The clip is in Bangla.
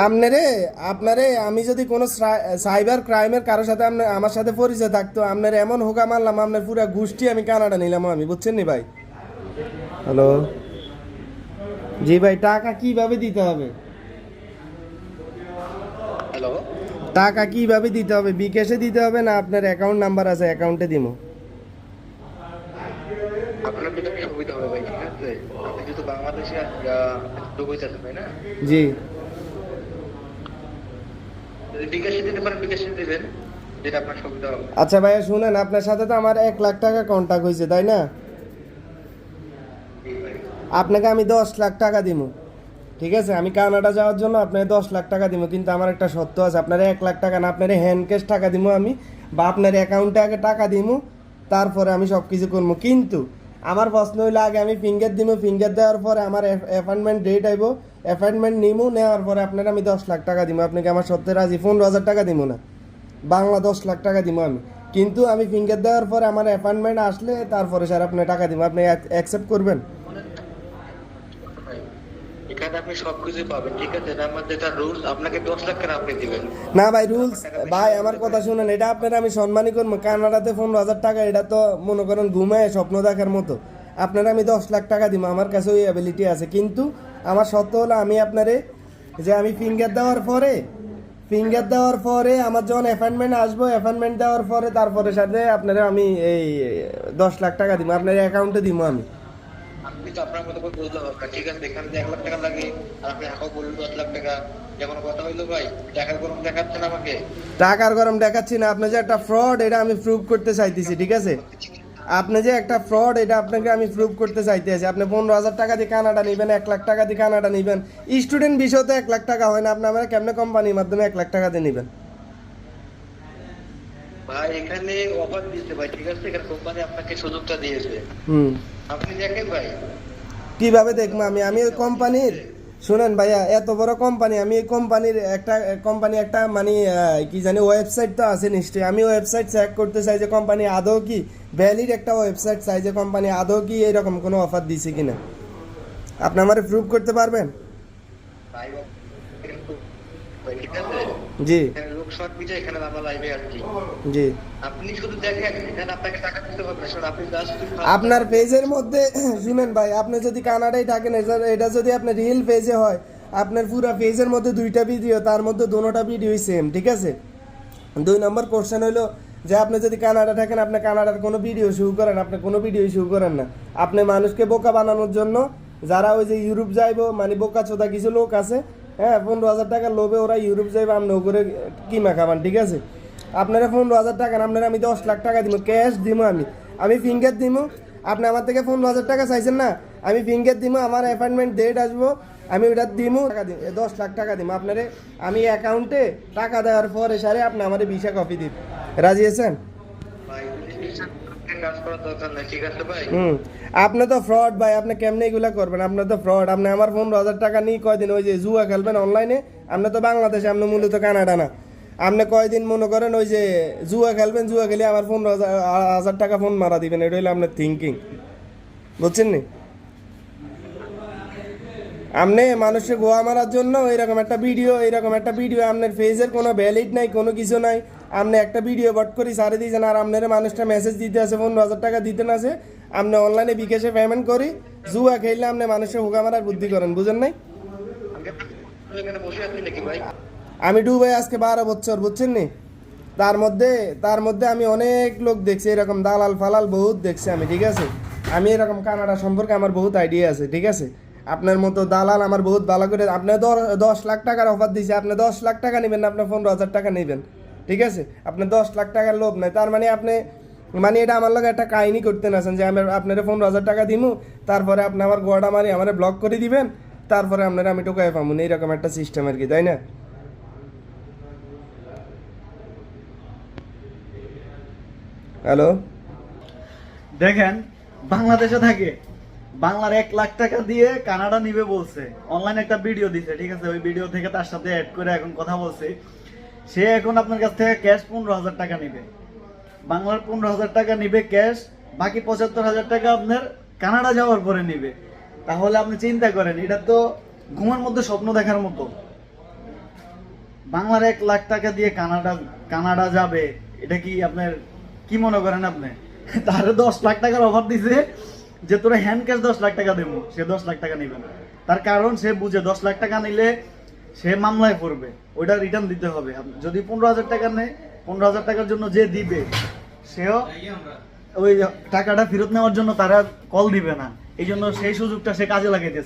আপনারে আপনারে আমি যদি কোনো সাইবার ক্রাইমের কারোর সাথে আমার সাথে পরিচয় থাকতো, আপনার এমন হোকা মারলাম, আপনার পুরো গোষ্ঠী আমি কানাডা নিলাম আমি, বুঝছেন নি ভাই? হ্যালো, জি ভাই, টাকা কিভাবে দিতে হবে? হ্যালো। টাকা কিভাবে দিতে হবে? বিকাশে দিতে হবে না আপনার অ্যাকাউন্ট নাম্বার আছে অ্যাকাউন্টে দিব? আপনার জন্য কি সুবিধা হবে ভাই? ঠিক আছে, আপনি যেহেতু বাংলাদেশে দুবাইতে আছেন তাই না? জি। যদি বিকাশে দিতে পারেন বিকাশে দিবেন, যেটা আপনার সুবিধা হবে। আচ্ছা ভাইয়া শুনেন, আপনার সাথে তো আমার 1 লাখ টাকা কন্ট্যাক্ট হয়েছে তাই না? জি ভাই। আপনাকে আমি 10 লাখ টাকা দিব, ঠিক আছে? আমি কানাডা যাওয়ার জন্য আপনাকে 10 লাখ টাকা দিব, কিন্তু আমার একটা শর্ত আছে, আপনার 1 লাখ টাকা না, আপনার হ্যান্ড ক্যাশ টাকা দিব আমি, বা আপনার অ্যাকাউন্টে আগে টাকা দিব, তারপরে আমি সব কিছু করবো। কিন্তু আমার প্রশ্ন হইলো, আগে আমি ফিঙ্গার দিব, ফিঙ্গার দেওয়ার পরে আমার অ্যাপয়েন্টমেন্ট ডেট আইব, অ্যাপয়েন্টমেন্ট নিমু, নেওয়ার পরে আপনার আমি 10 লাখ টাকা দিব। আপনাকে আমার সত্যি রাজি? 15,000 টাকা দিব না, বাংলা 10 লাখ টাকা দিব আমি। কিন্তু আমি ফিঙ্গার দেওয়ার পরে আমার অ্যাপয়েন্টমেন্ট আসলে তারপরে স্যার আপনি টাকা দিব, আপনি অ্যাকসেপ্ট করবেন? ভাই, এখানে আপনি সবকিছু পাবেন, ঠিক আছে? এর মধ্যে যেটা রুলস, আপনাকে 10 লাখ টাকা আপনি দিবেন। না ভাই, রুলস, আমার টাকা বেশি ভাই আমার হতে কথা পারে। শুনেন, এটা আপনার আমি সম্মানই করবো। কানাডাতে 15,000 টাকা, এটা তো মনে করেন ঘুমায় স্বপ্ন দেখার মতো। আপনারা আমি 10 লাখ টাকা দিব, আমার কাছে ওই অ্যাবিলিটি আছে। কিন্তু আমার সত্য হলো, আমি আপনারে যে আমি ফিঙ্গার দেওয়ার পরে আমার যখন অ্যাপয়েন্টমেন্ট আসবো, অ্যাপয়েন্টমেন্ট দেওয়ার পরে তারপরে সাথে আপনারা আমি এই 10 লাখ টাকা দিব, আপনার অ্যাকাউন্টে দিব আমি। আপনি তো আপনার মতো করে বুঝতে হবে না, ঠিক আছে? এখানে যে 1 লাখ টাকা লাগে, আর আপনি এখন বললেন 10 লাখ টাকা, যেমন কথা হইলো ভাই, টাকার গরম দেখাচ্ছেন আমাকে। টাকার গরম দেখাচ্ছি না, আপনি যে একটা ফ্রড এটা আমি প্রুভ করতে চাইতেছি, ঠিক আছে? আপনি যে একটা ফ্রড এটা আপনাকে আমি প্রুভ করতে চাইতে আছি। আপনি 15,000 টাকা দিয়ে কানাডা নেবেন, 1 লাখ টাকা দিয়ে কানাডা নেবেন। স্টুডেন্ট বিষয় তো 1 লাখ টাকা হয় না, আপনি আমার কেমনে কোম্পানির মাধ্যমে 1 লাখ টাকা দিয়ে নেবেন? ভাই এখানে অফার দিচ্ছে ভাই, ঠিক আছে? এখানে কোম্পানি আপনাকে সুযোগটা দিয়েছে। হুম। আপনি দেখেন ভাই, কিভাবে দেখবো আমি? আমি ওই কোম্পানির, দিচ্ছে। শুনেন ভাইয়া, এত বড় কোম্পানি, আমি এই কোম্পানির একটা মানে কি জানি ওয়েবসাইট তো আছে নিশ্চয়ই, আমি ওয়েবসাইট চেক করতে চাই যে কোম্পানি আদৌ কি ভ্যালিড, একটা ওয়েবসাইট চাই যে কোম্পানি আদৌ কি এরকম কোনো অফার দিছে কিনা। আপনি আমারে প্রুভ করতে পারবেন? ভাই ভাই, ঠিক আছে? জি। এখানে লোক শর্ট পিছে, এখানে আমরা লাইভে আসছি। জি। আপনি শুধু দেখেন, এখানে আপনাকে টাকা দিতে হবে না, শুধু আপনি জাস্ট আপনার পেজের মধ্যে শুনেন ভাই, আপনি যদি কানাডায় থাকেন, এটা যদি আপনার রিয়েল পেজে হয়, আপনার পুরো পেজের মধ্যে 2টা ভিডিও, তার মধ্যে দোনোটা ভিডিওই সেম, ঠিক আছে? 2 নম্বর কোশ্চেন হলো যে আপনি যদি কানাডা থাকেন, আপনি কানাডার কোনো ভিডিও শুরু করেন, আপনি কোনো ভিডিও শুরু করেন না। আপনি মানুষকে বোকা বানানোর জন্য, যারা ওই যে ইউরোপ যাইবো, মানে বোকা চোদা কিছু লোক আছে, হ্যাঁ, 15,000 টাকার লোভে ওরা ইউরোপ যাইবো, আপনি ওগুলো কিমা খাবান, ঠিক আছে? আপনারা 15,000 টাকা, আপনারা আমি 10 লাখ টাকা দিব, ক্যাশ দিব আমি ফিঙ্গার দিব। আপনি আমার থেকে 15,000 টাকা চাইছেন না, আমি ফিঙ্গার দিব, আমার অ্যাপয়েন্টমেন্ট ডেট আসবো, আমি ওটা দিব, টাকা দিব, 10 লাখ টাকা দিব আপনারে। আমি অ্যাকাউন্টে টাকা দেওয়ার পরে সারে আপনি আমার ভিসা কপি দিন। রাজি আছেন? ভাই কাজ করার দরকার নেই, ঠিক আছে ভাই? হুম। আপনি তো ফ্রড ভাই, আপনি কেমনে এগুলা করবেন? আপনি তো ফ্রড। আপনি আমার 15,000 টাকা নিয়ে কয়দিন ওই যে জুয়া খেলবেন অনলাইনে? আপনি তো বাংলাদেশে, আপনি মূলত কানাডা না। আপনি কয়দিন মনে করেন ওই যে জুয়া খেলবেন, জুয়া খেলে আমার 15,000 টাকা ফোন মারা দিবেন, এটা হইলো আপনার থিঙ্কিং, বুঝছেন নি? আপনি মানুষকে গোয়া মারার জন্য এরকম একটা ভিডিও আপনার ফেজের কোনো ভ্যালিড নাই, কোনো কিছু নাই। আপনি একটা ভিডিও বট করি সারে দিয়েছেন, আর আপনার মানুষটা মেসেজ দিতে আছে 15,000 টাকা দিতে না আছে, আপনি অনলাইনে বিকাশে পেমেন্ট করি, জুয়া খেললে আপনি মানুষের হুকা মারার বুদ্ধি করেন, বুঝেন নাই? আমি এখানে বসে আছি নাকি ভাই? আমি ডুবাই আজকে 12 বছর, বুঝছেন নি? তার মধ্যে আমি অনেক লোক দেখছি, এরকম দালাল ফালাল বহুত দেখছি আমি, ঠিক আছে? আমি এরকম কানাডা সম্পর্কে আমার বহুত আইডিয়া আছে, ঠিক আছে? আপনার মতো দালাল আমার বহুত ভালো করে, আপনি 10 লাখ টাকার অফার দিছে, আপনি 10 লাখ টাকা নেবেন না, আপনি 15,000 টাকা নেবেন, ঠিক আছে? আপনি 10 লাখ টাকার লোভ নাই, তার মানে আপনি, মানে এটা আমার লগে একটা কাহিনী করতে আছেন যে আমি আপনার 15,000 টাকা দিমু, তারপরে আপনি আমার গোয়াটা মারি আমার ব্লক করে দিবেন, তারপরে আপনারা আমি টোকায় পাবো, এইরকম একটা সিস্টেম আর কি, তাই না? হ্যালো। দেখেন, বাংলাদেশে থাকে, বাংলার 1 লাখ টাকা দিয়ে কানাডা নিবে বলছে, অনলাইনে একটা ভিডিও দিছে, ঠিক আছে? ওই ভিডিও থেকে তার সাথে অ্যাড করে এখন কথা বলছে, সে এখন আপনার কাছ থেকে ক্যাশ 15,000 টাকা নিবে, বাংলার 15,000 টাকা নিবে ক্যাশ, বাকি 75,000 টাকা আপনার কানাডা যাওয়ার পরে নিবে। তাহলে আপনি চিন্তা করেন, এটা তো ঘুমের মধ্যে স্বপ্ন দেখার মতো। বাংলার 1 লাখ টাকা দিয়ে কানাডা যাবে, এটা কি আপনার কি মনে করেন আপনি? তারে 10 লাখ টাকার অফার দিছে যে তোরা হ্যান্ড ক্যাশ 10 লাখ টাকা দেবো, সে 10 লাখ টাকা নিবে না। তার কারণ সে বুঝে 10 লাখ টাকা নিলে সে মামলায় পড়বে, ওইটা রিটার্ন দিতে হবে। যদি 15,000 টাকা নেয়, 15,000 টাকার জন্য যে দিবে সেও ওই টাকাটা ফেরত নেওয়ার জন্য তারা কল দিবে না, এই জন্য সেই সুযোগটা সে কাজে লাগাইতেছে।